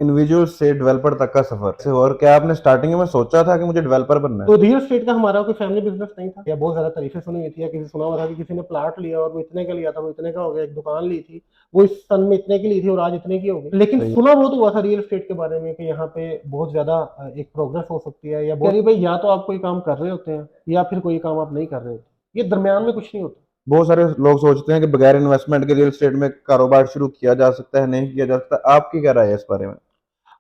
Individual से developer तक का सफर और क्या आपने स्टार्टिंग में सोचा था कि मुझे डेवलपर बनना है? तो रियल एस्टेट का हमारा कोई फैमिली बिजनेस नहीं था, या बहुत ज्यादा तारीफें सुनी हुई थी, या किसी सुना हुआ था कि किसी ने प्लाट लिया और वो इतने का लिया था, वो इतने का हो गया। एक दुकान ली थी, वो इस सन में इतने की ली थी और आज इतने की हो गई। लेकिन सही। सुना बहुत हुआ था रियल एस्टेट के बारे में कि यहाँ पे बहुत ज्यादा एक प्रोग्रेस हो सकती है, या बहुत भाई या तो आप कोई काम कर रहे होते हैं या फिर कोई काम आप नहीं कर रहे होते, ये दरमियान में कुछ नहीं होता। बहुत सारे लोग सोचते हैं कि बगैर इन्वेस्टमेंट के रियल एस्टेट में कारोबार शुरू किया जा सकता है, नहीं किया जा सकता। आपकी क्या राय है इस बारे में?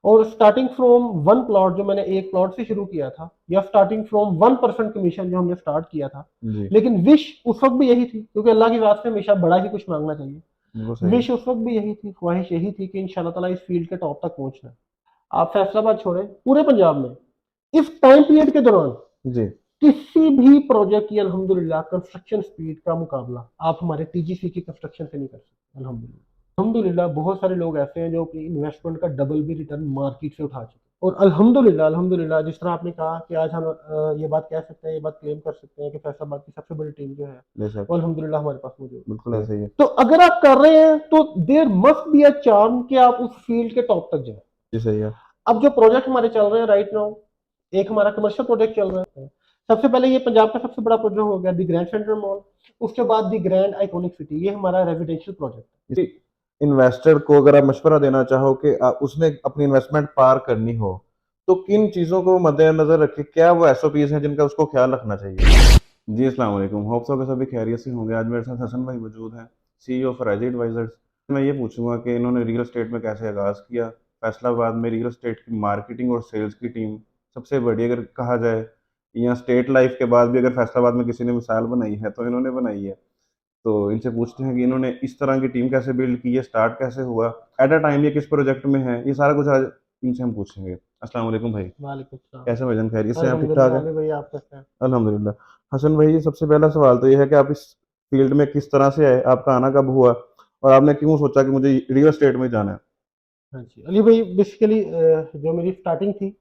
और स्टार्टिंग फ्रॉम वन प्लॉट, जो मैंने एक प्लॉट से शुरू किया था, या स्टार्टिंग फ्रॉम 1% कमीशन जो हमने स्टार्ट किया था, जी। लेकिन विश उस वक्त भी यही थी, क्योंकि अल्लाह की बात से हमेशा बड़ा ही कुछ मांगना चाहिए। वो सही है। विश उस वक्त भी यही थी, ख्वाहिश यही थी कि इंशाल्लाह ताला इस फील्ड के टॉप तक पहुंचना है। आप फैसलाबाद छोड़ें, पूरे पंजाब में इस टाइम पीरियड के दौरान जी। किसी भी प्रोजेक्ट की अल्हम्दुलिल्लाह कंस्ट्रक्शन स्पीड का मुकाबला आप हमारे टीजीसी की कंस्ट्रक्शन से नहीं कर सकते। अल्हम्दुलिल्लाह, अल्हम्दुलिल्लाह बहुत सारे लोग ऐसे हैं जो अपनी इन्वेस्टमेंट का डबल भी रिटर्न मार्केट से उठा चुके हैं। और अल्हम्दुलिल्लाह अल्हम्दुलिल्लाह, जिस तरह आपने कहा कि आज हम ये बात कह सकते हैं, ये बात क्लेम कर सकते हैं कि फैसलाबाद की सबसे बड़ी टीम जो है बेशक। वो अल्हम्दुलिल्लाह हमारे पास मौजूद बिल्कुल है। ऐसा ही है। तो अगर आप कर रहे हैं तो there must be a charm कि आप उस फील्ड के टॉप तक जाए। जी सही है। अब जो प्रोजेक्ट हमारे चल रहे हैं राइट नाउ, एक हमारा कमर्शियल प्रोजेक्ट चल रहा है। सबसे पहले ये पंजाब का सबसे बड़ा प्रोजेक्ट हो गया दी ग्रैंड सेंट्रल मॉल। उसके बाद दी ग्रैंड आइकॉनिक सिटी, ये हमारा रेजिडेंशियल प्रोजेक्ट है। इसी इन्वेस्टर को अगर आप मशवरा देना चाहो कि उसने अपनी इन्वेस्टमेंट पार करनी हो, तो किन चीज़ों को मद्देनजर रखे, क्या वो एसओपीज हैं जिनका उसको ख्याल रखना चाहिए? जी अस्सलाम वालेकुम, होप सो के सभी खैरियत से होंगे। आज मेरे साथ हसन भाई मौजूद हैं, सीईओ ऑफ राइजी एडवाइजर्स। मैं ये पूछूंगा कि इन्होंने रियल एस्टेट में कैसे आगाज़ किया। फैसलाबाद में रियल एस्टेट की मार्केटिंग और सेल्स की टीम सबसे बड़ी अगर कहा जाए, या स्टेट लाइफ के बाद भी अगर फैसलाबाद में किसी ने मिसाल बनाई है तो इन्होंने बनाई है। तो इनसे पूछते हैं कि इन्होंने इस तरह की टीम कैसे बिल्ड की है, स्टार्ट कैसे हुआ, एट अ टाइम ये किस प्रोजेक्ट में है, ये सारा कुछ आज इनसे हम पूछेंगे। अस्सलाम वालेकुम भाई। वालेकुम सलाम। कैसे भाईजान, खैरियत से हैं, ठीक ठाक अल्हम्दुलिल्लाह हैं? अली भाई, आप कैसे हैं? अल्हम्दुलिल्लाह। हसन भाई, ये सबसे पहला सवाल तो ये है कि आप इस फील्ड में किस तरह से आए, आपका आना कब हुआ, और आपने क्यों सोचा कि मुझे रियल एस्टेट में जाना है? हाँ जी अली भाई, बेसिकली जो मेरी स्टार्टिंग थी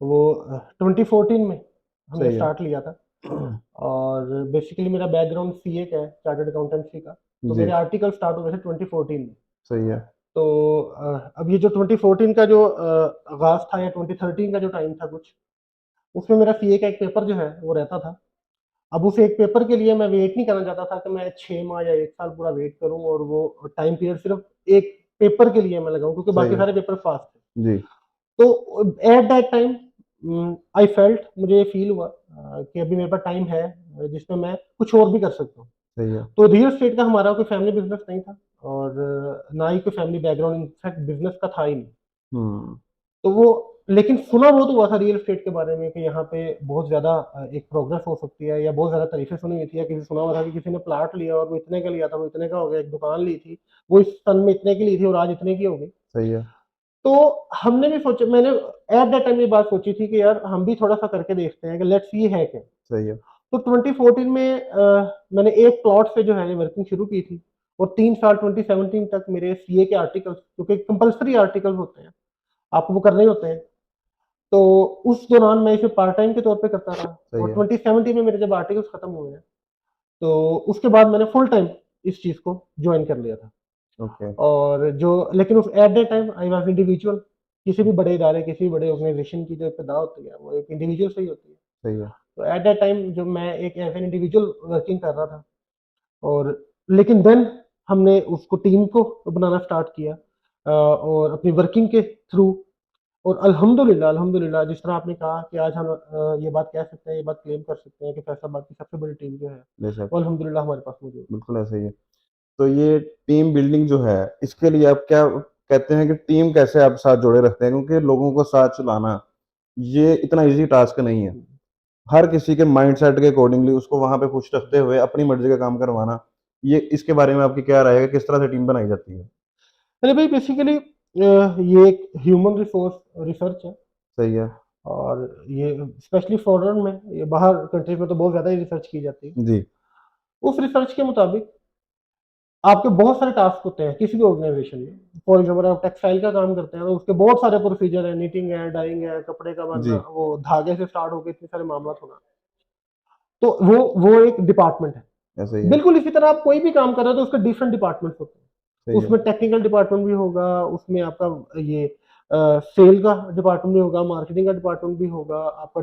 वो 2014 में हमने सही है। स्टार्ट लिया था। और बेसिकली मेरा बैकग्राउंड सीए का है, चार्टर्ड अकाउंटेंसी का। तो जी। मेरे आर्टिकल स्टार्ट हुए थे 2014 में। सही है। तो अब ये जो 2014 का जो आगाज था, या 2013 का जो टाइम था कुछ, उसमें मेरा सीए का एक पेपर जो है वो रहता था। अब उस एक पेपर के लिए मैं वेट नहीं करना चाहता था कि मैं 6 माह या 1 साल पूरा वेट करूं, और वो टाइम पीरियड सिर्फ एक पेपर के लिए मैं लगाऊं, क्योंकि सही बाकी है। सारे पेपर फास्ट थे। जी। तो at that time I felt, मुझे ये फील हुआ कि अभी मेरे पास टाइम है जिसमें मैं कुछ और भी कर सकता हूँ। सही है। तो रियल एस्टेट का हमारा कोई फैमिली बिजनेस नहीं था, और ना ही कोई फैमिली बैकग्राउंड इनफैक्ट बिजनेस का था ही नहीं। हम्म। तो वो, लेकिन सुना बहुत हुआ था रियल एस्टेट के बारे में कि यहाँ पे बहुत ज्यादा एक प्रोग्रेस हो सकती है, या बहुत ज्यादा तारीफें सुनी हुई थी, या किसी सुना हुआ था कि किसी ने प्लाट लिया और वो इतने का लिया था, वो इतने का हो गया। एक दुकान ली थी, वो इस सन में इतने की ली थी और आज इतने की हो गई। सही है। तो हमने भी सोचा, मैंने एट दैट टाइम ये बात सोची थी कि यार हम भी थोड़ा सा करके देखते हैं कि लेट्स सी है क्या। सही है। तो 2014 में मैंने एक प्लॉट से जो है वर्किंग शुरू की थी, और 3 साल 2017 तक मेरे सीए के आर्टिकल्स, क्योंकि कंपलसरी आर्टिकल्स होते हैं, आपको वो करने ही होते हैं। तो उस दौरान मैं इसे पार्ट टाइम के तौर पे करता रहा, सही और है। 2017 में मेरे जब आर्टिकल्स खत्म हुए हैं, तो उसके बाद मैंने फुल टाइम इस चीज को ज्वाइन कर लिया था। ओके। और जो, लेकिन उस at that time I was individual. किसी भी बड़े इदारे, किसी भी बड़े ऑर्गेनाइजेशन की जो इब्तदा होती है वो एक इंडिविजुअल से ही होती है। सही है। तो एट दैट टाइम जो मैं एक एज एन इंडिविजुअल वर्किंग कर रहा था, और लेकिन देन हमने उसको टीम को बनाना स्टार्ट किया, और अपनी वर्किंग के थ्रू। और अल्हम्दुलिल्लाह अल्हम्दुलिल्लाह, जिस तरह आपने कहा कि आज हम ये बात कह सकते हैं, ये बात क्लेम कर सकते हैं कि फैसलाबाद की सबसे बड़ी टीम जो है बेशक। वो अल्हम्दुलिल्लाह हमारे पास मौजूद है। बिल्कुल ऐसा ही है। तो ये टीम बिल्डिंग जो है, इसके लिए आप क्या कहते हैं कि टीम कैसे आप साथ जोड़े रखते हैं? क्योंकि लोगों को साथ चलाना ये इतना इजी टास्क नहीं है। हर किसी के माइंडसेट के अकॉर्डिंगली उसको वहां पे खुश रखते हुए अपनी मर्जी का काम करवाना, ये इसके बारे में आपकी क्या राय है, किस तरह से टीम बनाई जाती है? अरे भाई, बेसिकली ये एक ह्यूमन रिसोर्स रिसर्च है। सही है। और ये स्पेशली फॉरेन में, ये बाहर कंट्री में तो बहुत ज़्यादा ही रिसर्च की जाती है। जी। उस रिसर्च के मुताबिक आपके बहुत सारे टास्क होते हैं किसी भी ऑर्गेनाइजेशन में। फॉर एग्जाम्पल आप टेक्सटाइल का काम करते हैं तो उसके बहुत सारे प्रोसीजर है, नीटिंग है, डाइंग है, कपड़े का बनना, जी। वो धागे से स्टार्ट होकर इतने सारे मामला होना। तो वो एक डिपार्टमेंट है। ऐसा ही है। बिल्कुल इसी तरह आप कोई भी काम कर रहे हो तो उसके डिफरेंट डिपार्टमेंट्स होते हैं। सही है। उसमें टेक्निकल डिपार्टमेंट भी होगा, उसमें आपका ये सेल का डिपार्टमेंट भी होगा, मार्केटिंग का डिपार्टमेंट भी होगा, आपका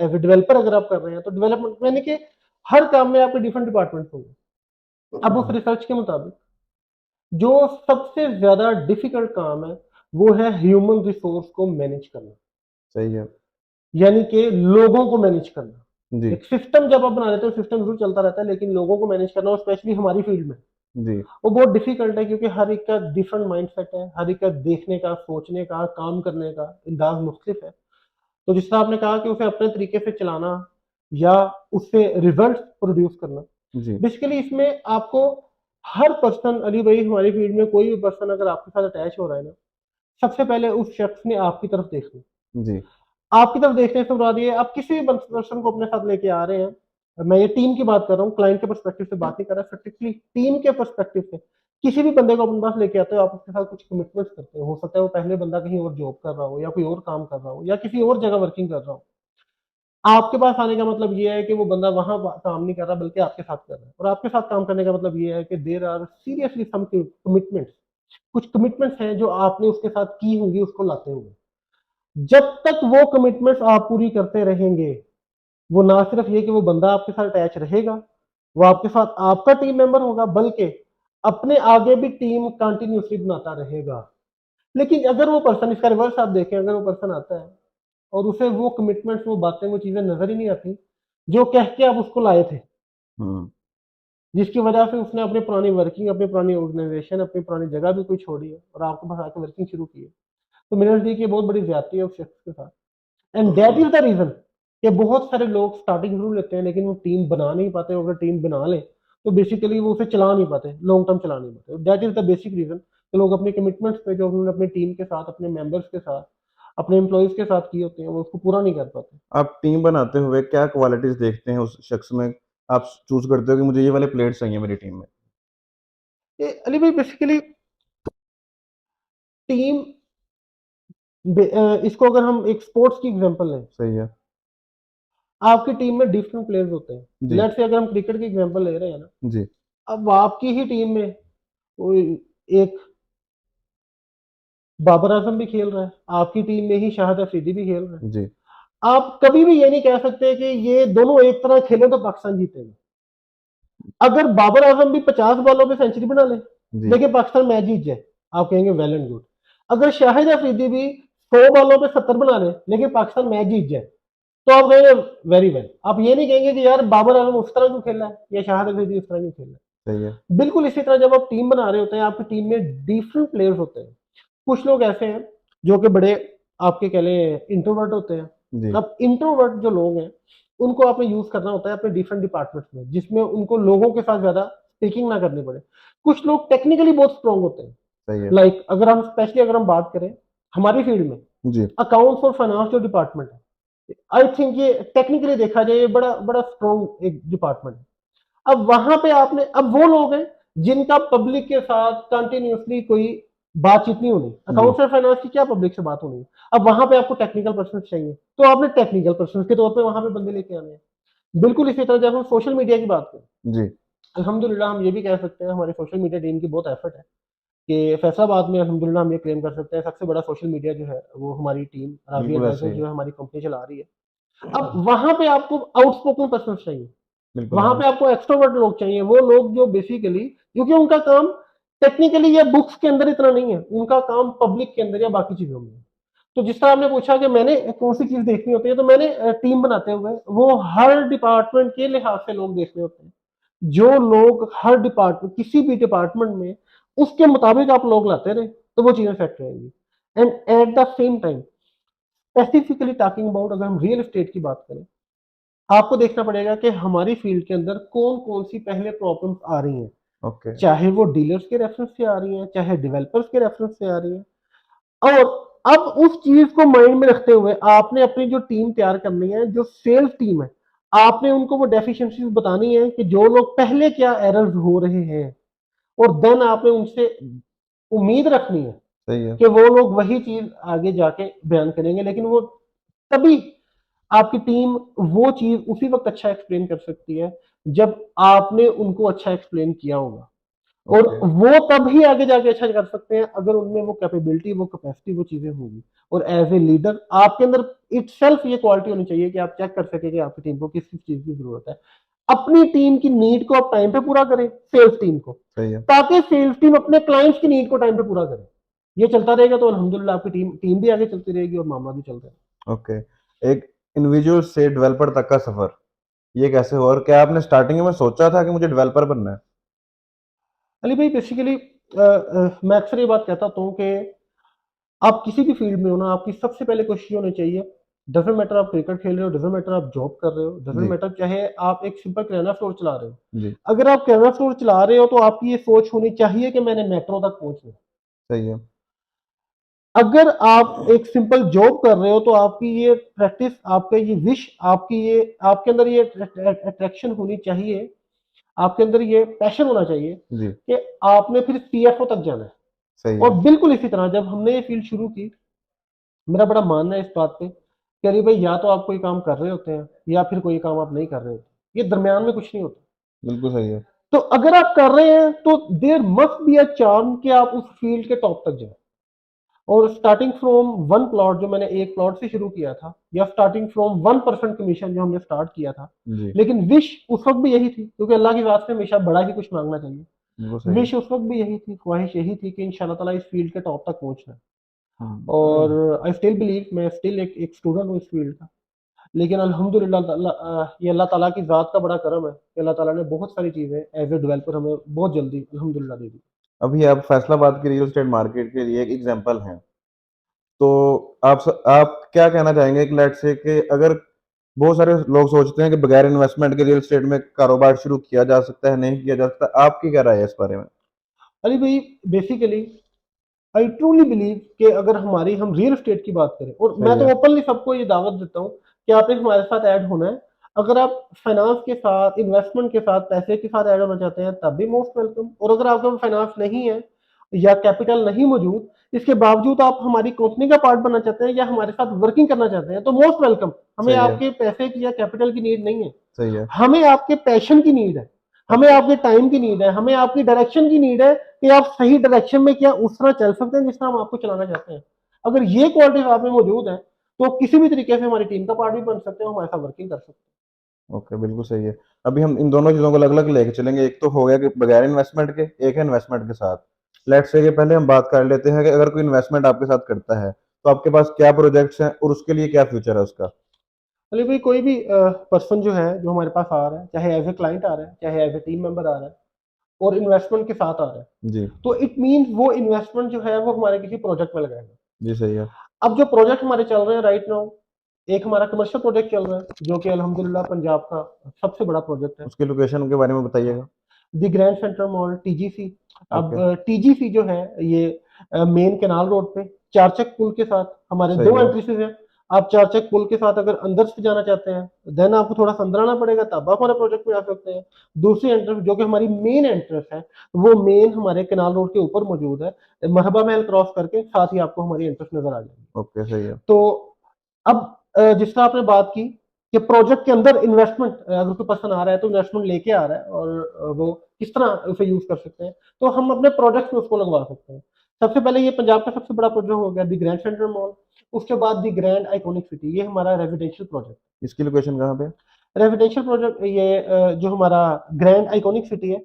एज ए डेवलपर अगर आप कर रहे हैं तो डेवलपमेंट यानी कि हर काम में आपके डिफरेंट डिपार्टमेंट होंगे। अब उस रिसर्च के मुताबिक जो सबसे ज्यादा डिफिकल्ट काम है वो है ह्यूमन रिसोर्स को मैनेज करना, सही है। यानी कि लोगों को मैनेज करना। जी। एक सिस्टम जब आप बना लेते हो सिस्टम जरूर चलता रहता है, लेकिन लोगों को मैनेज करना और स्पेशली हमारी फील्ड में जी। वो बहुत डिफिकल्ट है, क्योंकि हर एक का डिफरेंट माइंडसेट है, हर एक का देखने का, सोचने का, काम करने का अंदाज मुख्तलिफ है। तो जिस तरह आपने कहा कि उसे अपने तरीके से चलाना या उससे रिजल्ट प्रोड्यूस करना, जी। बेसिकली इसमें आपको हर पर्सन, अली भाई हमारी फील्ड में कोई भी पर्सन अगर आपके साथ अटैच हो रहा है ना, सबसे पहले उस शख्स ने आपकी तरफ देखना। जी। आपकी तरफ देखने से मुराद ये आप किसी भी पर्सन को अपने साथ लेके आ रहे हैं, मैं ये टीम की बात कर रहा हूँ, क्लाइंट के पर्सपेक्टिव से बात नहीं कर रहा, स्पेसिफिकली टीम के पर्सपेक्टिव से किसी भी बंदे को अपने पास लेके आते हो, आप उसके साथ कुछ कमिटमेंट्स करते हो सकता है वो पहले बंदा कहीं और जॉब कर रहा हो या कोई और काम कर रहा हो या किसी और जगह वर्किंग कर रहा हो। आपके पास आने का मतलब ये है कि वो बंदा वहां काम नहीं कर रहा बल्कि आपके साथ कर रहा है, और आपके साथ काम करने का मतलब ये है कि there are seriously some commitments, कुछ कमिटमेंट्स हैं जो आपने उसके साथ की होंगी उसको लाते हुए। जब तक वो कमिटमेंट्स आप पूरी करते रहेंगे, वो ना सिर्फ ये कि वो बंदा आपके साथ अटैच रहेगा, वो आपके साथ आपका टीम मेंबर होगा, बल्कि अपने आगे भी टीम कंटिन्यूसली बनाता रहेगा। लेकिन अगर वो पर्सन, इसका रिवर्स आप देखें, अगर वो पर्सन आता है और उसे वो कमिटमेंट्स, वो बातें, वो चीजें नजर ही नहीं आती जो कह के आप उसको लाए थे, हम्म। जिसकी वजह से उसने अपनी पुरानी वर्किंग, अपनी पुरानी ऑर्गेनाइजेशन, अपनी पुरानी जगह भी कोई छोड़ी है और आपके पास आके वर्किंग शुरू की है, तो मेरे नजदीक ये बहुत बड़ी ज्यादती है उस शख्स के साथ। And that is the reason कि बहुत सारे लोग स्टार्टिंग जरूर लेते हैं लेकिन वो टीम बना नहीं पाते, अगर टीम बना लें तो बेसिकली वो उसे चला नहीं पाते, लॉन्ग टर्म चला नहीं पाते। That is the basic reason कि लोग अपने कमिटमेंट्स पे जो उन्होंने अपनी टीम के साथ, अपने मेंबर्स के साथ, अपने एम्प्लॉयज के साथ किए होते हैं वो उसको पूरा नहीं कर पाते। आप टीम बनाते हुए क्या क्वालिटीज देखते हैं उस शख्स में? आप चूज करते हो कि मुझे ये वाले प्लेयर्स चाहिए मेरी टीम में। ये अली भाई बेसिकली टीम, इसको अगर हम एक स्पोर्ट्स की एग्जांपल लें, सही है। आपकी टीम में डिफरेंट प्लेयर्स होते हैं। जी। लेट्स से अगर हम क्रिकेट की एग्जांपल ले रहे हैं ना, जी। अब आपकी ही टीम में कोई एक बाबर आजम भी खेल रहा है, आपकी टीम में ही शाहिद अफरीदी भी खेल रहा है। जी। आप कभी भी ये नहीं कह सकते कि ये दोनों एक तरह खेले तो पाकिस्तान जीतेगा। अगर बाबर आजम भी 50 बॉलों पे सेंचुरी बना ले जी। लेकिन पाकिस्तान मैच जीत जाए, आप कहेंगे वेल एंड गुड। अगर शाहिद अफरीदी भी 100 बॉलों पे 70 बना ले लेकिन पाकिस्तान मैच जीत जाए, तो आप कहेंगे वेरी वेल। आप ये नहीं कहेंगे कि यार बाबर आजम उस तरह क्यों खेला है या शाहिद अफरीदी उस तरह क्यों खेला है। सही है। बिल्कुल इसी तरह जब आप टीम बना रहे होते हैं, आपकी टीम में डिफरेंट प्लेयर्स होते हैं। कुछ लोग ऐसे हैं जो कि बड़े आपके कह लें इंट्रोवर्ट होते हैं। जी। अब इंट्रोवर्ट जो लोग हैं उनको आपने यूज करना होता है अपने डिफरेंट डिपार्टमेंट्स में, जिसमें उनको लोगों के साथ ज्यादा स्पीकिंग ना करनी पड़े। कुछ लोग टेक्निकली बहुत स्ट्रांग होते हैं। सही है। लाइक अगर हम स्पेशली अगर हम बात करें हमारी फील्ड में, जी। अकाउंट्स और फाइनेंस जो डिपार्टमेंट है, आई थिंक ये टेक्निकली देखा जाए ये बड़ा बड़ा स्ट्रांग एक डिपार्टमेंट है। अब वहां पे आपने, अब वो लोग हैं जिनका पब्लिक के साथ कंटिन्यूसली कोई बातचीत नहीं होनी। जी। अकाउंट्स और फाइनेंस की क्या पब्लिक से बात होनी है। अब वहां पे आपको टेक्निकल पर्सन चाहिए, तो आपने टेक्निकल पर्सन के तौर पे वहां पे बंदे लेके आने हैं। बिल्कुल इसी तरह जब हम सोशल मीडिया की बात करें, जी। अल्हम्दुलिल्लाह हम ये भी कह सकते हैं हमारी सोशल मीडिया टीम की बहुत एफर्ट है कि फैसलाबाद में अल्हम्दुलिल्लाह हम ये क्लेम कर सकते हैं सबसे बड़ा सोशल मीडिया जो है वो हमारी टीम राजी बिल्कुल ऐसे एडवाइजर ही जो है। है हमारी कंपनी चला रही है। अब वहां पे आपको आउटस्पोकन पर्सन चाहिए, बिल्कुल वहां हाँ। पे आपको एक्सट्रोवर्ट लोग चाहिए, वो लोग जो बेसिकली, क्योंकि उनका काम टेक्निकली या बुक्स के अंदर इतना नहीं है, उनका काम पब्लिक के अंदर या बाकी चीजों में है। तो जिस तरह आपने पूछा कि मैंने कौन सी चीज देखनी होती है, तो मैंने टीम बनाते हुए वो हर डिपार्टमेंट के लिहाज से लोग देखने होते हैं। जो लोग हर डिपार्टमेंट, किसी भी डिपार्टमेंट में उसके मुताबिक आप लोग लाते रहे तो वो चीजें सेट रहेंगी। And at the same time specifically talking about, अगर हम रियल एस्टेट की बात करें, आपको देखना पड़ेगा कि हमारी फील्ड के अंदर कौन कौन सी पहले प्रॉब्लम्स आ रही हैं, ओके। चाहे वो डीलर्स के रेफरेंस से आ रही हैं, चाहे डेवलपर्स के रेफरेंस से आ रही हैं। और अब उस चीज को माइंड में रखते हुए आपने अपनी जो टीम तैयार करनी है, जो सेल्स टीम है, आपने उनको वो डेफिशिएंसीज बतानी है कि जो लोग पहले क्या एरर्स हो रहे हैं, और देन आपने उनसे उम्मीद रखनी है सही है। कि वो लोग वही चीज आगे जाके बयान करेंगे। लेकिन वो तभी आपकी टीम वो चीज उसी वक्त अच्छा एक्सप्लेन कर सकती है जब आपने उनको अच्छा एक्सप्लेन किया होगा। और ओके। वो तब ही आगे जाके अच्छा कर सकते हैं अगर उनमें वो कैपेबिलिटी, वो कैपेसिटी, वो चीजें होंगी। और एज ए लीडर आपके अंदर इटसेल्फ ये क्वालिटी होनी चाहिए कि आप चेक कर सके कि आपकी टीम को किस किस चीज की जरूरत है। अपनी टीम की नीड को आप टाइम पे पूरा करें, सेल्स टीम को, सही है। ताकि सेल्स टीम अपने क्लाइंट्स की नीड को टाइम पे पूरा करे। ये चलता रहेगा तो अल्हम्दुलिल्लाह आपकी टीम टीम भी आगे चलती रहेगी और मामला भी चलता रहेगा। ओके। एक इंडिविजुअल से डेवलपर तक का सफर, ये कैसे हुआ और क्या आपने स्टार्टिंग में सोचा था कि मुझे डेवलपर बनना है? अली भाई बेसिकली मैं अक्सर ये बात कहता हूँ कि आप किसी भी फील्ड में हो ना, आपकी सबसे पहले कोशिश ये होनी चाहिए, डजेंट मैटर आप क्रिकेट खेल रहे हो, डजेंट मैटर आप जॉब कर रहे हो, डजेंट जी। मैटर चाहे आप एक सिंपल किराना स्टोर चला रहे हो। जी। अगर आप किराना स्टोर चला रहे हो तो आपकी ये सोच होनी चाहिए कि मैंने मेट्रो तक पहुंचना है। सही है। अगर आप एक सिंपल जॉब कर रहे हो तो आपकी ये प्रैक्टिस, आपका ये विश, आपकी ये आपके अंदर ये अट्रैक्शन होनी चाहिए, आपके अंदर ये पैशन होना चाहिए जी। कि आपने फिर सीएफओ तक जाना है। सही और है। बिल्कुल इसी तरह जब हमने ये फील्ड शुरू की, मेरा बड़ा मानना है इस बात पे कि अरे भाई या तो आप कोई काम कर रहे होते हैं या फिर कोई काम आप नहीं कर रहे होते, ये दरमियान में कुछ नहीं होता। बिल्कुल सही है। तो अगर आप कर रहे हैं तो there must be a chance कि आप उस फील्ड के टॉप तक जाएं। और स्टार्टिंग फ्रॉम वन प्लॉट, जो मैंने एक प्लॉट से शुरू किया था, या स्टार्टिंग फ्रॉम 1% कमीशन जो हमने स्टार्ट किया था, जी। लेकिन विश उस वक्त भी यही थी, क्योंकि अल्लाह की बात से हमेशा बड़ा ही कुछ मांगना चाहिए। बिल्कुल सही है। विश उस वक्त भी यही थी, ख्वाहिश यही थी कि इंशाल्लाह ताला इस फील्ड के टॉप तक पहुंचना है। और हम्म। आई स्टिल बिलीव, मैं स्टिल एक स्टूडेंट हूँ इस फील्ड का। लेकिन अल्हम्दुलिल्लाह ये अल्लाह ताला की ज़ात का बड़ा करम है कि अल्लाह ताला ने बहुत सारी चीज़ें एज़ ए डेवलपर हमें बहुत जल्दी अल्हम्दुलिल्लाह दे दी। अभी आप फैसलाबाद की रियल एस्टेट मार्केट के लिए एक एग्जांपल हैं। तो आप क्या कहना चाहेंगे कि लेट्स से कि अगर बहुत सारे लोग सोचते हैं कि बगैर इन्वेस्टमेंट के रियल एस्टेट में कारोबार शुरू किया जा सकता है, नहीं किया जा सकता, आपकी क्या राय है इस बारे में? अली भाई बेसिकली आई ट्रूली बिलीव कि अगर हमारी हम रियल एस्टेट की बात करें, और मैं सही तो है। ओपनली सबको ये दावत देता हूँ कि आपने हमारे साथ ऐड होना है। अगर आप फाइनेंस के साथ, इन्वेस्टमेंट के साथ, पैसे के साथ ऐड होना चाहते हैं तब भी मोस्ट वेलकम। और अगर आपके पास फाइनेंस नहीं है या कैपिटल नहीं मौजूद, इसके बावजूद आप हमारी कंपनी का पार्ट बनना चाहते हैं या हमारे साथ वर्किंग करना चाहते हैं, तो मोस्ट वेलकम। हमें सही है। आपके पैसे की या कैपिटल की नीड नहीं है, सही है। हमें आपके पैशन की नीड है, हमें ओके। आपके टाइम की नीड है, हमें आपकी डायरेक्शन की नीड है कि आप सही डायरेक्शन में क्या उस तरह चल सकते हैं जिस तरह हम आपको चलाना चाहते हैं। अगर ये क्वालिटीज आप में मौजूद है तो किसी भी तरीके से हमारी टीम का पार्ट भी बन सकते हैं, हमारे साथ वर्किंग कर सकते हैं। ओके, बिल्कुल सही है। अभी हम इन दोनों चीज़ों को अलग-अलग लेके चलेंगे। एक तो हो गया कि बगैर इन्वेस्टमेंट के, एक है इन्वेस्टमेंट के साथ। लेट्स से कि पहले हम बात कर लेते हैं कि अगर कोई इन्वेस्टमेंट आपके साथ करता है, तो आपके पास क्या प्रोजेक्ट्स हैं और उसके लिए क्या फ्यूचर है उसका? चलिए भाई, कोई भी पर्सन जो है, जो हमारे पास आ रहा है, चाहे एज ए क्लाइंट आ रहा है, चाहे एज ए टीम मेंबर आ रहा है और इन्वेस्टमेंट के साथ आ रहा है, जी। तो इट मीन्स वो इन्वेस्टमेंट जो है वो हमारे किसी प्रोजेक्ट में लगाएगा। जी, सही है। अब जो प्रोजेक्ट हमारे चल रहे हैं राइट नाउ, एक हमारा कमर्शियल प्रोजेक्ट चल रहा है जो कि अल्हम्दुलिल्लाह पंजाब का सबसे बड़ा प्रोजेक्ट है, उसकी लोकेशन के बारे में बताइएगा। दी ग्रैंड सेंट्रल मॉल टीजीसी। अब ओके। टीजीसी जो है ये मेन कैनाल रोड पे चारचक पुल के साथ हमारे सही दो है। एंट्रीज हैं। आप चारचक पुल के साथ अगर अंदर से जाना चाहते हैं देन आपको थोड़ा सा अंदर आना पड़ेगा, तब आप हमारे प्रोजेक्ट में आ सकते हैं। दूसरी एंट्रेंस जो कि हमारी मेन एंट्रेंस है, वो मेन हमारे कैनाल रोड के ऊपर मौजूद है। मरहबा महल क्रॉस करके साथ ही आपको हमारी एंट्रेंस नजर आ जाएगी। ओके, सही है। तो अब जिस तरह आपने बात की कि प्रोजेक्ट के अंदर इन्वेस्टमेंट, अगर कोई पर्सन आ रहा है तो इन्वेस्टमेंट लेके आ रहा है और वो किस तरह उसे यूज कर सकते हैं, तो हम अपने प्रोजेक्ट में उसको लगवा सकते हैं। सबसे पहले ये पंजाब का सबसे बड़ा प्रोजेक्ट हो गया दी ग्रैंड सेंट्रल मॉल। उसके बाद दी ग्रैंड आइकॉनिक सिटी, ये हमारा रेजिडेंशियल प्रोजेक्ट। इसकी लोकेशन कहाँ पे है? रेजिडेंशियल प्रोजेक्ट ये जो हमारा ग्रैंड आइकॉनिक सिटी है,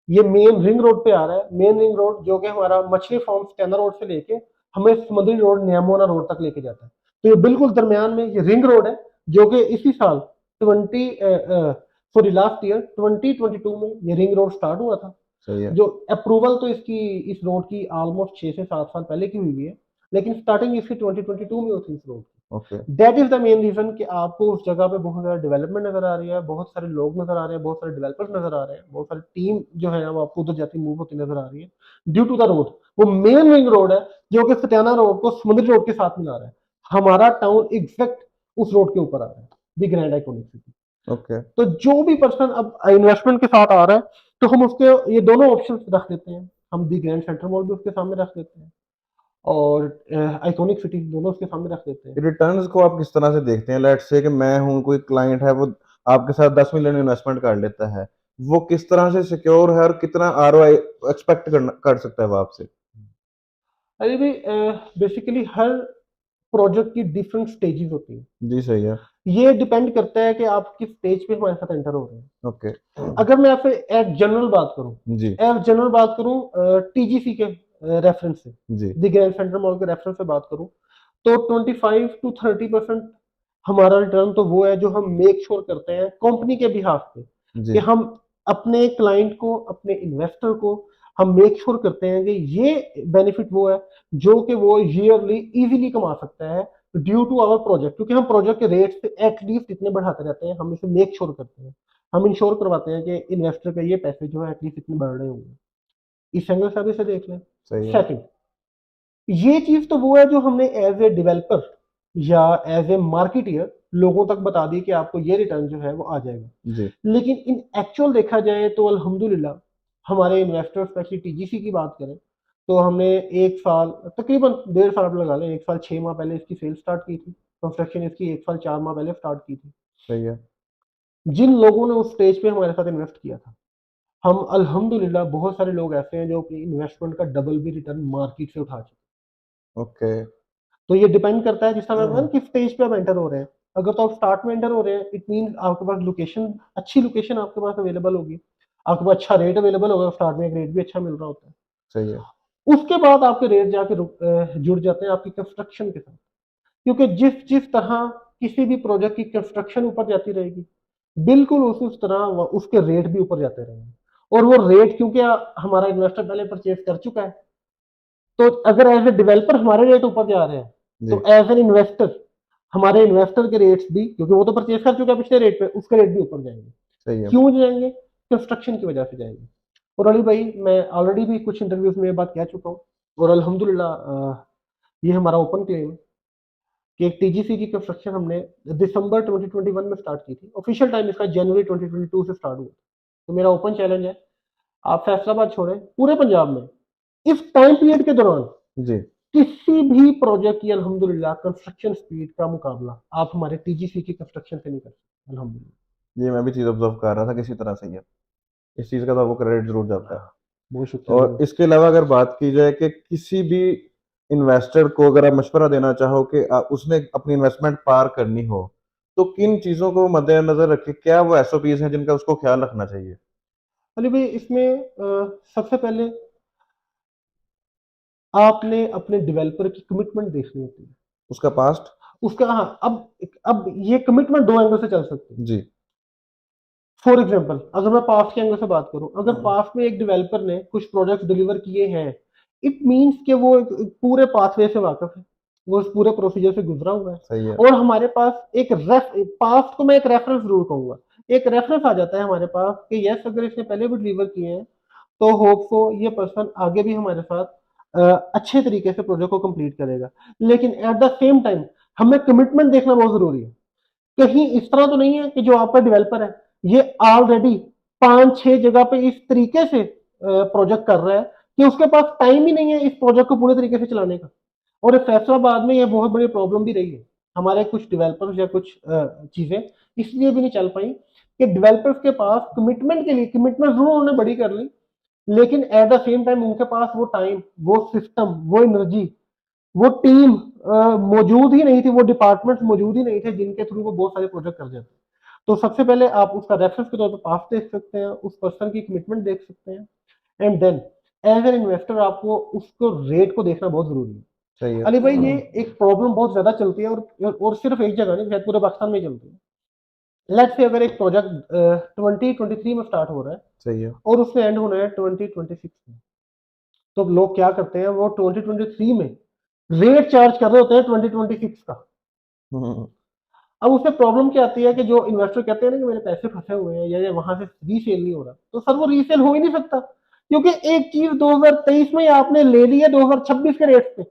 ये मेन रिंग रोड पे आ रहा है। मेन रिंग रोड जो कि हमारा मछली फार्म स्टैना रोड से लेके हमें समुद्री रोड न्यामोना रोड तक लेके जाता है। तो ये बिल्कुल दरमियान में ये रिंग रोड है, जो कि इसी साल 2022 में ये रिंग रोड स्टार्ट हुआ था। सही है। जो अप्रूवल तो इसकी इस रोड की ऑलमोस्ट 6 से 7 साल पहले की हुई है, लेकिन स्टार्टिंग इसकी 2022 में हुई थी इस रोड की। Okay. That is the main reason कि आपको उस जगह पे बहुत ज्यादा डेवलपमेंट नजर आ रही है, बहुत सारे लोग नजर आ रहे हैं, बहुत सारे डेवलपर्स नजर आ रहे हैं, बहुत सारी टीम जो है वो आपको उधर जाती मूव होती नजर आ रही है ड्यू टू द रोड। वो मेन रिंग रोड है जो कि सटियाना रोड को समुद्री रोड के साथ मिला रहा है। हमारा टाउन एग्जैक्ट उस रोड के ऊपर आ रहा है, the grand iconic city. Okay. तो जो भी पर्सन अब इन्वेस्टमेंट के साथ आ रहा है तो हम उसके ये दोनों ऑप्शन रख देते हैं। हम दी ग्रैंड सेंट्रल मॉल भी उसके सामने रख देते हैं और आइकॉनिक सिटी दोनों उसके सामने रख देते हैं। रिटर्न्स को आप किस तरह से देखते हैं? लेट्स से कि मैं हूँ, कोई क्लाइंट है, वो आपके साथ 10 मिलियन इन्वेस्टमेंट कर लेता है, वो किस तरह से सिक्योर है और कितना आरओआई एक्सपेक्ट कर सकता है वो आपसे? अरे भाई, बेसिकली हर प्रोजेक्ट की डिफरेंट स्टेजेस होती हैं। जी, सही है। ये डिपेंड करता है कि आप किस स्टेज पे हमारे साथ एंटर हो रहे हैं। ओके। अगर मैं आपसे एज जनरल बात करूं, जी, टीजीसी के रेफरेंस से, जी, द ग्रैंड सेंट्रल मॉल के रेफरेंस से बात करूं, तो 25 to 30% हमारा रिटर्न तो वो है जो हम मेक श्योर करते हैं कंपनी के बिहाफ पे, कि जी, हम अपने क्लाइंट को, अपने इन्वेस्टर को हम मेक श्योर करते हैं कि ये बेनिफिट वो है जो कि वो ईयरली इजीली कमा सकता है ड्यू टू आवर प्रोजेक्ट, क्योंकि हम प्रोजेक्ट के रेट्स एटलीस्ट इतने बढ़ाते रहते हैं, हम इसे मेक श्योर करते हैं, हम इंश्योर करवाते हैं कि इन्वेस्टर के ये पैसे जो है एटलीस्ट इतने बढ़ रहे होंगे। इस एंगल से आप इसे देख लें। सही है। सेकंड, ये चीज तो वो है जो हमने एज ए डेवलपर या एज ए मार्केटियर लोगों तक बता दी कि आपको ये रिटर्न जो है वो आ जाएगा। जी, लेकिन इन एक्चुअल देखा जाए तो अल्हम्दुलिल्लाह हमारे इन्वेस्टर, स्पेशली टीजीसी की बात करें, तो हमने एक साल, तकरीबन 1.5 साल आप लगा लें, 1 साल 6 माह पहले इसकी सेल स्टार्ट की थी। कंस्ट्रक्शन इसकी 1 साल 4 माह पहले स्टार्ट की थी। सही है। जिन लोगों ने उस स्टेज पे हमारे साथ इन्वेस्ट किया था, हम अल्हम्दुलिल्लाह बहुत सारे लोग ऐसे हैं जो अपनी इन्वेस्टमेंट का डबल भी रिटर्न मार्केट से उठा चुके हैं। ओके। तो ये डिपेंड करता है, जिस तरह मैंने बताया ना, किस स्टेज पे आप एंटर हो रहे हैं। अगर तो आप स्टार्ट में एंटर हो रहे हैं, इट मीन आपके पास लोकेशन, अच्छी लोकेशन आपके पास अवेलेबल होगी, आपके पास अच्छा रेट अवेलेबल होगा, स्टार्ट में एक रेट भी अच्छा मिल रहा होता है। सही है। उसके बाद आपके रेट जाके जुड़ जाते हैं आपकी कंस्ट्रक्शन के साथ, क्योंकि जिस जिस तरह किसी भी प्रोजेक्ट की कंस्ट्रक्शन ऊपर जाती रहेगी, बिल्कुल उस तरह उसके रेट भी ऊपर जाते रहेंगे। और वो रेट क्योंकि हमारा इन्वेस्टर पहले परचेज कर चुका है, तो अगर एज ए डेवलपर हमारे रेट ऊपर जा रहे हैं, जी, तो एज एन इन्वेस्टर हमारे इन्वेस्टर के रेट्स भी, क्योंकि वो तो परचेज कर चुका है पिछले रेट पे, उसके रेट भी ऊपर जाएंगे। सही है। क्यों जाएंगे? कंस्ट्रक्शन की वजह से जाएंगे। और अली भाई, मैं ऑलरेडी भी कुछ इंटरव्यूज में ये बात कह चुका हूँ, और अल्हम्दुलिल्लाह ये हमारा ओपन क्लेम है कि एक टीजीसी की कंस्ट्रक्शन हमने दिसंबर 2021 में स्टार्ट की थी। ऑफिशियल टाइम इसका जनवरी 2022 से स्टार्ट हुआ। तो मेरा ओपन चैलेंज है, आप फैसलाबाद छोड़ें, पूरे पंजाब में इस टाइम पीरियड के दौरान जी, किसी भी प्रोजेक्ट की अल्हम्दुलिल्लाह कंस्ट्रक्शन स्पीड का मुकाबला आप हमारे टीजीसी की कंस्ट्रक्शन से नहीं कर सकते अल्हम्दुलिल्लाह। ये मैं भी चीज़ ऑब्ज़र्व कर रहा था किसी तरह से ये। इस चीज़ का तो आपको क्रेडिट ज़रूर जाता है। बहुत शुक्रिया और भाई। इसके अलावा अगर बात की जाए कि किसी भी इन्वेस्टर को अगर आप मशवरा देना चाहो कि उसने अपनी इन्वेस्टमेंट पार करनी हो, तो किन चीज़ों को मद्देनज़र रख के क्या वो एसओपीज़ हैं जिनका उसको ख़्याल रखना चाहिए? अली भाई, इसमें सबसे पहले आपने अपने डेवलपर की कमिटमेंट देखनी होती है। उसका पास्ट? उसका, हाँ, अब ये कमिटमेंट दो एंगल से चल सकती है। जी, फॉर एग्जाम्पल, अगर मैं पास्ट के एंगल से बात करूं, अगर पास्ट में एक डेवलपर ने कुछ प्रोजेक्ट डिलीवर किए हैं, इट मींस कि वो एक पूरे पाथवे से वाकिफ है, वो उस पूरे प्रोसीजर से गुजरा हुआ है। सही है। और हमारे पास एक पास्ट को मैं एक रेफरेंस जरूर कहूंगा, एक रेफरेंस आ जाता है हमारे पास कि यस, अगर इसने पहले भी डिलीवर किए हैं, तो होप सो ये पर्सन आगे भी हमारे साथ अच्छे तरीके से प्रोजेक्ट को कंप्लीट करेगा। लेकिन एट द सेम टाइम हमें कमिटमेंट देखना बहुत जरूरी है। कहीं इस तरह तो नहीं है कि जो आपका डेवलपर है ये ऑलरेडी 5-6 जगह पे इस तरीके से प्रोजेक्ट कर रहा है कि उसके पास टाइम ही नहीं है इस प्रोजेक्ट को पूरे तरीके से चलाने का। और फैसलाबाद में ये बहुत बड़ी प्रॉब्लम भी रही है, हमारे कुछ डेवलपर्स या कुछ चीजें इसलिए भी नहीं चल पाई कि डेवलपर्स के पास कमिटमेंट के लिए, कमिटमेंट जरूर उन्होंने बड़ी कर ली, लेकिन एट द सेम टाइम उनके पास वो टाइम, वो सिस्टम, वो एनर्जी, वो टीम मौजूद ही नहीं थी, वो डिपार्टमेंट्स मौजूद ही नहीं थे जिनके थ्रू वो बहुत सारे प्रोजेक्ट कर जाते। तो सबसे पहले आप उसका रेफरेंस के तौर पर पास देख सकते हैं, उस पर्सन की कमिटमेंट देख सकते हैं, and then as an investor आपको उसको रेट को देखना बहुत जरूरी है। सही है। अली भाई, ये एक प्रॉब्लम बहुत ज्यादा चलती है, और सिर्फ एक जगह नहीं, शायद पूरे पाकिस्तान में चलती है। लेट्स से अगर एक प्रोजेक्ट 2023 में स्टार्ट हो रहा है सही है। और उसमें एंड होना है 2026 में, तो लोग क्या करते हैं, वो 2023 में रेट चार्ज कर रहे होते हैं 2026 का। हुँ, अब उसमें प्रॉब्लम क्या आती है कि जो इन्वेस्टर कहते हैं ना कि मेरे पैसे फंसे हुए हैं या वहां से रीसेल नहीं हो रहा, तो सर वो रीसेल हो ही नहीं सकता, क्योंकि एक चीज 2023 में आपने ले ली है 2026 के रेट पे,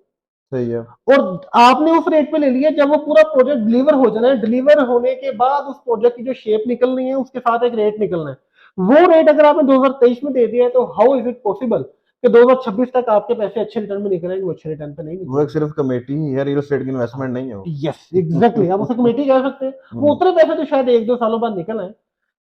सही है। और आपने उस रेट पे ले लिया जब वो पूरा प्रोजेक्ट डिलीवर हो जाना है। डिलीवर होने के बाद उस प्रोजेक्ट की जो शेप निकलनी है उसके साथ एक रेट निकलना है। वो रेट अगर आपने 2023 में दे दिया है, तो हाउ इज इट पॉसिबल कि 2026 तक आपके पैसे अच्छे रिटर्न में निकलेंगे? वो अच्छे रिटर्न पे नहीं वो एक निकलेंगे। सिर्फ़ कमेटी ही है, रियल एस्टेट की इन्वेस्टमेंट नहीं है वो। यस, एग्जैक्टली, आप उसे कमेटी कह सकते हैं। वो हुँ, उतने पैसे तो शायद 1-2 सालों बाद निकल आए,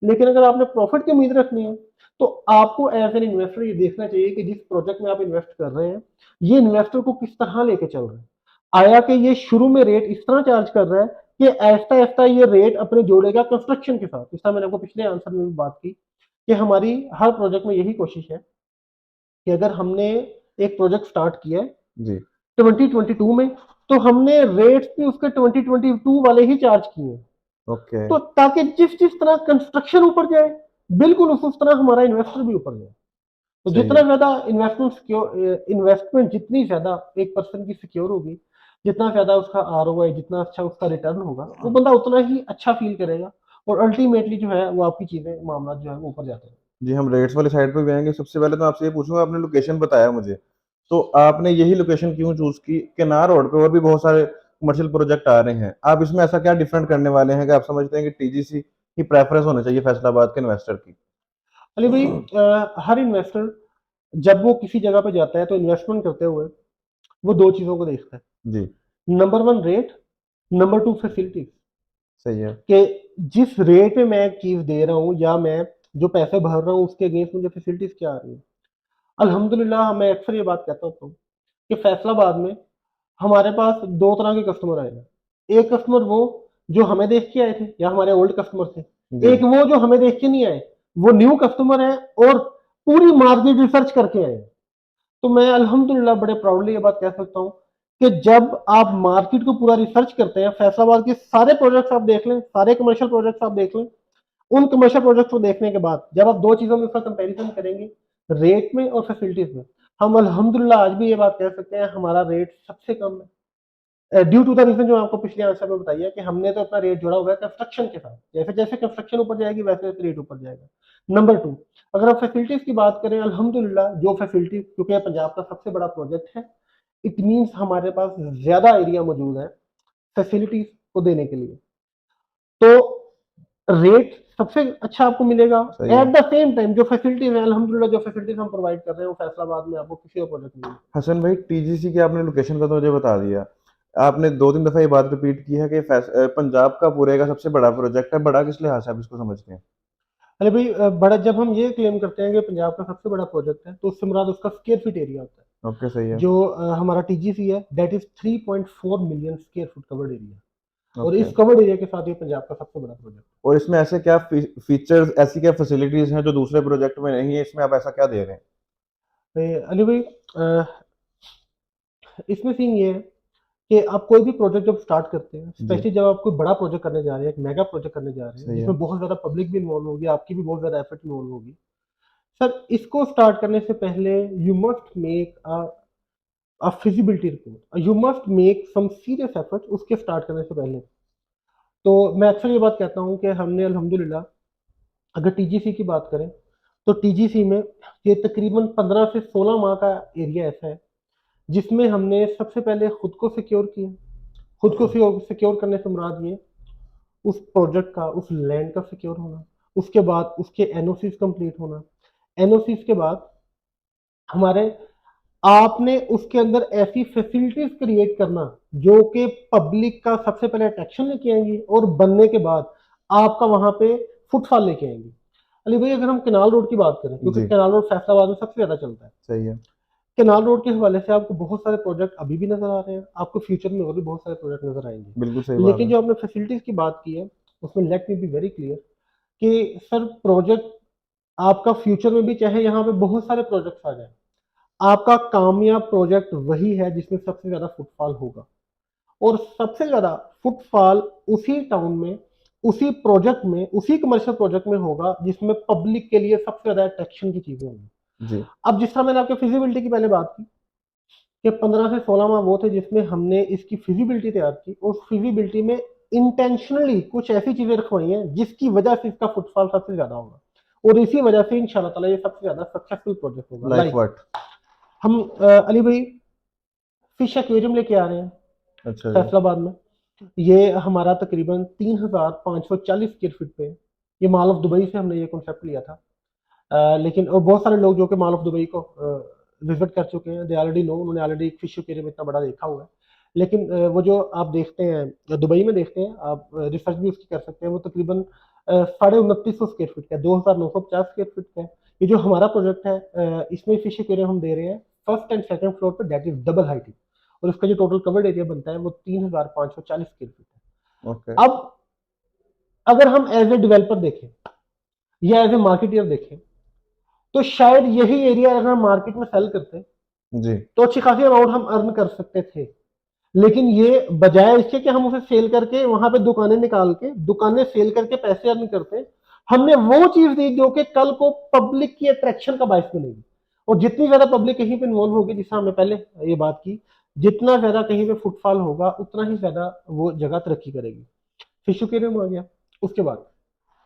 लेकिन अगर आपने प्रॉफिट की उम्मीद रखनी है तो आपको एज एन इन्वेस्टर ये देखना चाहिए कि जिस प्रोजेक्ट में आप इन्वेस्ट कर रहे हैं ये इन्वेस्टर को किस तरह लेके चल रहे हैं। आया कि ये शुरू में रेट इस तरह चार्ज कर रहा है कि ऐसा ऐसा ये रेट अपने जोड़ेगा कंस्ट्रक्शन के साथ। इस तरह मैंने आपको पिछले आंसर में भी बात की कि हमारी हर प्रोजेक्ट में यही कोशिश है कि अगर हमने एक प्रोजेक्ट स्टार्ट किया है जी 2022 में तो हमने रेट्स भी उसके 2022 वाले ही चार्ज किए हैं। ओके तो ताकि जिस जिस तरह कंस्ट्रक्शन ऊपर जाए बिल्कुल उस तरह हमारा इन्वेस्टर भी ऊपर जाए। तो सही जितना है ज्यादा इन्वेस्टमेंट जितनी ज्यादा एक पर्सन की सिक्योर होगी, जितना ज्यादा उसका आरओआई, जितना अच्छा उसका रिटर्न होगा, वो बंदा उतना ही अच्छा फील करेगा और अल्टीमेटली जो है वो आपकी चीजें मामला जो है वो ऊपर जाते हैं। जी हम रेट्स वाली साइड पे भी आएंगे। सबसे पहले तो आपसे ये पूछूंगा, आपने लोकेशन बताया मुझे, तो आपने यही लोकेशन क्यों चूज की? केनार रोड पे और भी बहुत सारे कमर्शियल प्रोजेक्ट आ रहे हैं, आप इसमें ऐसा क्या डिफरेंट करने वाले हैं कि आप समझते हैं कि टीजीसी की प्रेफरेंस होनी चाहिए फैसलाबाद के इन्वेस्टर की? अली भाई, हर इन्वेस्टर जब वो किसी जगह पे जाता है तो इन्वेस्टमेंट करते हुए वो दो चीजों को देखता जी है। Number one rate, number two facilities. सही है। कि जिस रेट में मैं चीज दे रहा हूँ या मैं जो पैसे भर रहा हूँ उसके अगेंस्ट मुझे फैसिलिटीज क्या आ रही है। अल्हम्दुलिल्लाह मैं अक्सर ये बात कहता हूँ कि फैसलाबाद में हमारे पास दो तरह के कस्टमर आए हैं। एक कस्टमर वो जो हमें देख के आए थे या हमारे ओल्ड कस्टमर थे, जी एक वो जो हमें देख के नहीं आए, वो न्यू कस्टमर है और पूरी मार्केट रिसर्च करके आए हैं। तो मैं अल्हम्दुलिल्लाह बड़े प्राउडली ये बात कह सकता हूँ कि जब आप मार्केट को पूरा रिसर्च करते हैं, फैसलाबाद के सारे प्रोजेक्ट्स आप देख लें, सारे कमर्शियल प्रोजेक्ट्स आप देख लें, उन कमर्शियल प्रोजेक्ट्स को देखने के बाद जब आप दो चीजों में उसका कंपैरिजन करेंगे, रेट में और फैसिलिटीज में, हम अल्हम्दुलिल्लाह आज भी ये बात कह सकते हैं हमारा रेट सबसे कम है। ड्यू टू द रीजन जो आपको पिछले आंसर में बताइए कि हमने तो अपना रेट जोड़ा हुआ है कंस्ट्रक्शन के साथ। जैसे जैसे कंस्ट्रक्शन ऊपर जाएगी वैसे वैसे रेट ऊपर जाएगा। नंबर टू, अगर आप फैसिलिटीज की बात करें, अल्हम्दुलिल्लाह जो फैसिलिटीज, क्योंकि यह पंजाब का सबसे बड़ा प्रोजेक्ट है, इट मीन्स हमारे पास ज्यादा एरिया मौजूद है फैसिलिटीज को देने के लिए। तो रेट सबसे अच्छा आपको मिलेगा। सही है। एट द सेम टाइम जो फैसिलिटीज है, अल्हम्दुलिल्लाह जो फैसिलिटीज हम प्रोवाइड कर रहे हैं वो फैसलाबाद में आपको किसी और प्रोजेक्ट में नहीं मिलेगी। हसन भाई, टीजीसी की आपने लोकेशन का तो मुझे बता दिया, आपने दो तीन दफा ये बात रिपीट की है कि पंजाब का पूरे का सबसे बड़ा प्रोजेक्ट है। बड़ा किस लिहाज से आप इसको समझते हैं? अरे भाई, बड़ा जब हम ये क्लेम करते हैं कि पंजाब का सबसे बड़ा प्रोजेक्ट है तो उससे मुराद उसका स्क्वायर फीट एरिया होता है। ओके सही है। जो हमारा टीजीसी है that is 3.4 million square foot covered area. और ओके। इस कवर्ड एरिया के साथ ये पंजाब का सबसे बड़ा प्रोजेक्ट और इसमें ऐसे क्या फीचर्स, ऐसी क्या फैसिलिटीज हैं जो दूसरे प्रोजेक्ट में नहीं है, इसमें आप ऐसा क्या दे रहे हैं? है। अली भाई, इसमें सीन ये है कि आप कोई भी प्रोजेक्ट जब स्टार्ट करते हैं, जी स्पेशली जब आप कोई बड़ा प्रोजेक्ट करने जा रहे हैं, एक मेगा प्रोजेक्ट करने जा रहे हैं सही है। जिसमें बहुत ज्यादा पब्लिक भी इन्वॉल्व होगी, आपकी भी बहुत ज्यादा एफर्ट इन्वॉल्व होगी। सर, इसको स्टार्ट करने से पहले you must make a feasibility report, you must make some serious effort उसके स्टार्ट करने से पहले। तो मैं अक्सर ये बात कहता हूँ कि हमने अल्हम्दुलिल्लाह, अगर टीजीसी की बात करें तो टीजीसी में ये तकरीबन 15 से 16 माह का एरिया ऐसा है जिसमें हमने सबसे पहले खुद को सिक्योर किया। खुद को सिक्योर करने से मुराद ये उस प्रोजेक्ट का, उस लैंड का सिक्योर होना, उसके बाद उसके एनओसीज कंप्लीट होना, एनओसीज के बाद हमारे आपने उसके अंदर ऐसी फैसिलिटीज क्रिएट करना जो कि पब्लिक का सबसे पहले अट्रैक्शन लेके आएंगी और बनने के बाद आपका वहां पे फुटफॉल लेके आएंगी। अली भाई, अगर हम कैनाल रोड की बात करें, क्योंकि जी कैनाल रोड फैसलाबाद में सबसे ज्यादा चलता है, सही है। कैनाल रोड के हवाले से आपको बहुत सारे प्रोजेक्ट अभी भी नजर आ रहे हैं, आपको फ्यूचर में और भी बहुत सारे प्रोजेक्ट नजर बिल्कुल सही आएंगे। बात लेकिन है। जो आपने फैसिलिटीज की बात की है उसमें let me be very clear कि सर, प्रोजेक्ट आपका फ्यूचर में भी चाहे यहाँ पे बहुत सारे प्रोजेक्ट्स आ जाए, आपका कामयाब प्रोजेक्ट वही है जिसमें सबसे ज्यादा फुटफॉल होगा। और सबसे ज्यादा फुटफॉल उसी टाउन में, उसी प्रोजेक्ट में, उसी कमर्शियल प्रोजेक्ट में होगा जिसमें पब्लिक के लिए सबसे ज्यादा अट्रैक्शन की चीजें होंगी। जी अब जिस तरह मैंने आपके फिजिबिलिटी की पहले बात की कि 15 से 16 माह वो थे जिसमें हमने इसकी फिजिबिलिटी तैयार की, उस फिजिबिलिटी में इंटेंशनली कुछ ऐसी चीजें रखवाई हैं जिसकी वजह से इसका फुटफॉल सबसे ज्यादा होगा और इसी वजह से इंशाल्लाह ताला ये सबसे ज्यादा सक्सेसफुल प्रोजेक्ट होगा। Like like what? हम अली भाई फिश एक्वेरियम लेके आ रहे हैं अच्छा जी। फैसलाबाद में। ये हमारा तकरीबन 3540 स्क्वायर फीट पे है। ये माल ऑफ दुबई से हमने ये कॉन्सेप्ट लिया था। लेकिन और बहुत सारे लोग जो कि माल ऑफ दुबई को विजिट कर चुके हैं, दे ऑलरेडी नो, उन्होंने ऑलरेडी एक फिश एक्वेरियम इतना बड़ा देखा हुआ है। लेकिन वो जो आप देखते हैं दुबई में देखते हैं, आप रिसर्च भी उसकी कर सकते हैं, वो तकरीबन £2950 स्क्वायर फीट का है, 2950 स्क्वायर फीट का है। ये जो हमारा प्रोजेक्ट है इसमें फिश एक्वेरियम हम दे रहे हैं फर्स्ट एंड सेकंड फ्लोर पे, दैट इज डबल हाइटिंग, और उसका जो टोटल कवर्ड एरिया बनता है वो 3540 स्क्वायर फीट है। ओके। अब अगर हम एज ए डेवलपर देखें या एज ए मार्केटियर देखें, तो शायद यही एरिया अगर हम मार्केट में सेल करते जी। तो अच्छी खासी अमाउंट हम अर्न कर सकते थे। लेकिन ये बजाय इसके कि हम उसे सेल करके वहां पे दुकानें निकाल के दुकानें सेल करके पैसे अर्न करते, हमने वो चीज दी जो कि कल को पब्लिक की अट्रैक्शन का बायस बनेगी। और जितनी ज्यादा पब्लिक कहीं पे इन्वॉल्व होगी, जिससे हमने पहले ये बात की, जितना ज्यादा कहीं पे फुटफॉल होगा उतना ही ज्यादा वो जगह तरक्की करेगी। फिश एक्वेरियम आ गया। उसके बाद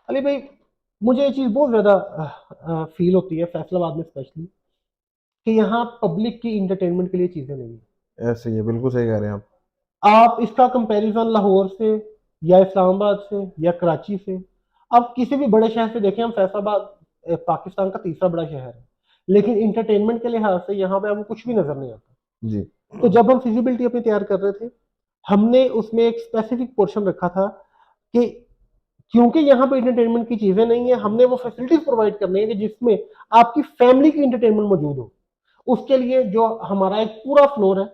अली भाई, मुझे ये चीज बहुत ज्यादा फील होती है फैसलाबाद में स्पेशली, कि यहाँ पब्लिक की इंटरटेनमेंट के लिए चीजें नहीं है। ऐसे ही है, बिल्कुल सही कह रहे हैं आप। आप इसका कंपैरिजन लाहौर से या इस्लामाबाद से या कराची से, आप किसी भी बड़े शहर से देखें, हम फैसलाबाद पाकिस्तान का तीसरा बड़ा शहर है, लेकिन इंटरटेनमेंट के लिहाज से यहाँ पे आपको कुछ भी नजर नहीं आता। जी। तो जब हम फिजिबिलिटी अपनी तैयार कर रहे थे, हमने उसमें एक स्पेसिफिक पोर्शन रखा था कि क्योंकि यहाँ पे इंटरटेनमेंट की चीजें नहीं है, हमने वो फैसिलिटीज प्रोवाइड करनी है कि जिसमें आपकी फैमिली की इंटरटेनमेंट मौजूद हो। उसके लिए जो हमारा एक पूरा फ्लोर है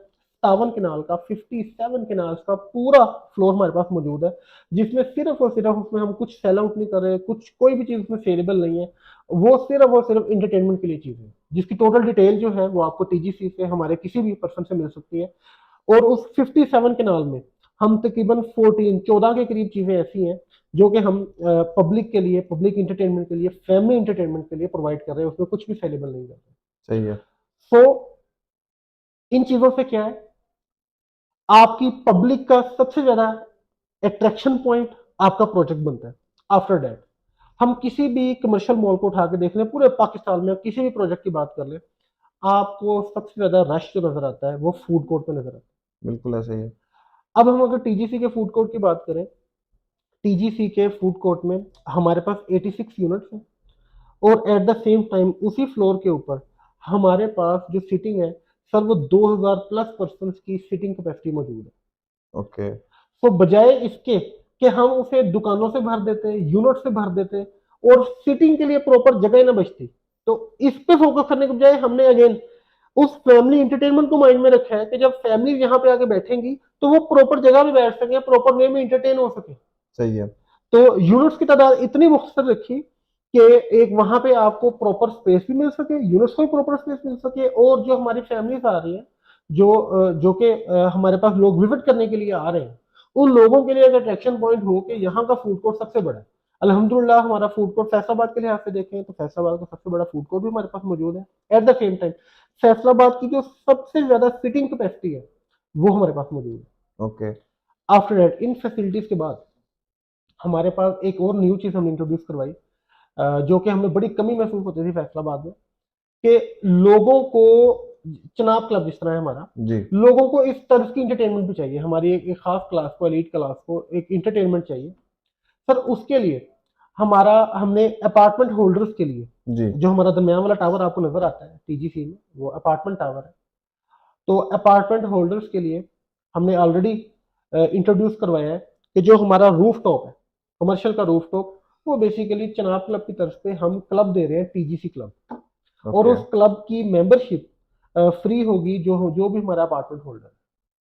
57 किनाल का, 57 किनाल्स का पूरा फ्लोर हमारे पास मौजूद है, जिसमें सिर्फ और सिर्फ उसमें हम कुछ सेल आउट नहीं कर रहे, कुछ कोई भी चीज उसमें सेलेबल नहीं है, वो सिर्फ और सिर्फ इंटरटेनमेंट के लिए चीज है, जिसकी टोटल डिटेल जो है वो आपको टीजीसी से, हमारे किसी भी पर्सन से मिल सकती है। और उस 57 किनाल में हम तकरीबन 14 के करीब चीजें ऐसी हैं जो कि हम पब्लिक के लिए, पब्लिक इंटरटेनमेंट के लिए, फैमिली इंटरटेनमेंट के लिए प्रोवाइड कर रहे हैं, उसमें कुछ भी सेलेबल नहीं कर रहे। सही है। सो इन चीजों से क्या है, आपकी पब्लिक का सबसे ज्यादा अट्रैक्शन पॉइंट आपका प्रोजेक्ट बनता है। आफ्टर दैट हम किसी भी कमर्शियल मॉल को उठा के देख लें, पूरे पाकिस्तान में किसी भी प्रोजेक्ट की बात कर लें, आपको सबसे ज्यादा रश जो नजर आता है वो फूड कोर्ट में नजर आता है। बिल्कुल ऐसे ही है। अब हम अगर टीजीसी के फूड कोर्ट की बात करें, टीजीसी के फूड कोर्ट में हमारे पास 86 यूनिट्स हैं, और एट द सेम टाइम उसी फ्लोर के ऊपर हमारे पास जो सीटिंग है सर, वो 2000 प्लस पर्सन की सीटिंग कैपेसिटी मौजूद है। ओके। तो बजाय इसके कि हम उसे दुकानों से भर देते, यूनिट से भर देते और सीटिंग के लिए प्रॉपर जगह ना बचती, तो इस पे फोकस करने के बजाय हमने अगेन उस फैमिली इंटरटेनमेंट को माइंड में रखा है कि जब फैमिली यहाँ पे आके बैठेंगी तो वो प्रॉपर जगह पे बैठ सके, प्रॉपर वे में इंटरटेन हो सके। सही है। तो यूनिट्स की तादाद इतनी मुख्तसर रखी कि एक वहां पे आपको प्रॉपर स्पेस भी मिल सके, यूनिट्स को भी प्रॉपर स्पेस मिल सके, और जो हमारी फैमिलीज आ रही है, जो कि हमारे पास लोग विजिट करने के लिए आ रहे हैं, उन लोगों के लिए एक अट्रैक्शन पॉइंट हो कि यहाँ का फूड कोर्ट सबसे बड़ा है। अल्हम्दुलिल्लाह हमारा फूड कोर्ट फैसलाबाद के लिहाज से देखें तो फैसलाबाद का सबसे बड़ा फूड कोर्ट भी हमारे पास मौजूद है। At the same time Faisalabad की जो सबसे ज्यादा सिटिंग कैपेसिटी है वो हमारे पास मौजूद है। Okay. After that in facilities के बाद हमारे पास एक और न्यू चीज हमने इंट्रोड्यूस करवाई, जो कि हमें बड़ी कमी महसूस होती थी फैसलाबाद में, कि लोगों को, चनाब क्लब जिस तरह है हमारा, जी। लोगों को इस तरह की इंटरटेनमेंट भी चाहिए, हमारी एक खास क्लास को, एलीट क्लास को एक इंटरटेनमेंट चाहिए सर। उसके लिए हमने अपार्टमेंट होल्डर्स के लिए, जी। जो हमारा दरमियान वाला टावर आपको नजर आता है टीजीसी में, वो अपार्टमेंट टावर है। तो अपार्टमेंट होल्डर्स के लिए हमने ऑलरेडी इंट्रोड्यूस करवाया है कि जो हमारा रूफ टॉप है, कमर्शियल का रूफ टॉप, वो बेसिकली चनाब क्लब की तरफ से हम क्लब दे रहे हैं, टीजीसी क्लब, और उस क्लब की मेंबरशिप फ्री होगी जो भी हमारा अपार्टमेंट होल्डर है।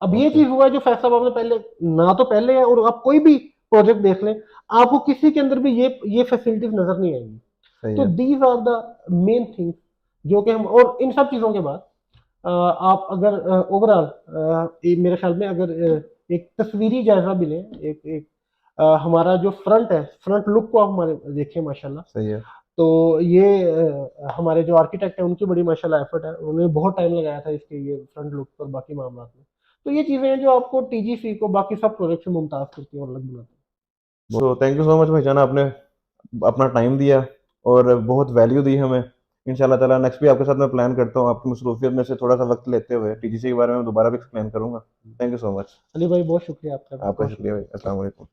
अब ये Okay. चीज हुआ है जो फैसलाबाद में पहले ना तो पहले है, और आप कोई भी प्रोजेक्ट देख लें आपको किसी के अंदर भी ये फैसिलिटीज नजर नहीं आएंगी। सही तो है। These are the main things जो कि हम, और इन सब चीजों के बाद आप अगर ओवरऑल मेरे ख्याल में अगर एक तस्वीरी जायजा भी लें, एक हमारा जो फ्रंट है, फ्रंट लुक को आप हमारे देखें माशाल्लाह, सही है। तो ये हमारे जो आर्किटेक्ट है उनकी बड़ी माशाल्लाह एफर्ट है, उन्होंने बहुत टाइम लगाया था इसके ये फ्रंट लुक पर बाकी मामला में। तो ये चीजें हैं जो आपको टीजीसी को बाकी सब प्रोजेक्ट से मुमताज करती है और अलग बनाती है। So thank you so much भाईजान, आपने अपना टाइम दिया और बहुत वैल्यू दी हमें। इंशाल्लाह ताला नेक्स्ट भी आपके साथ मैं प्लान करता हूँ, आपकी मसरूफियत में से थोड़ा सा वक्त लेते हुए टीजीसी के बारे में दोबारा भी एक्सप्लेन करूंगा। Thank you so much. Ali भाई बहुत शुक्रिया आपका। आपका शुक्रिया भाई। अस्सलाम वालेकुम।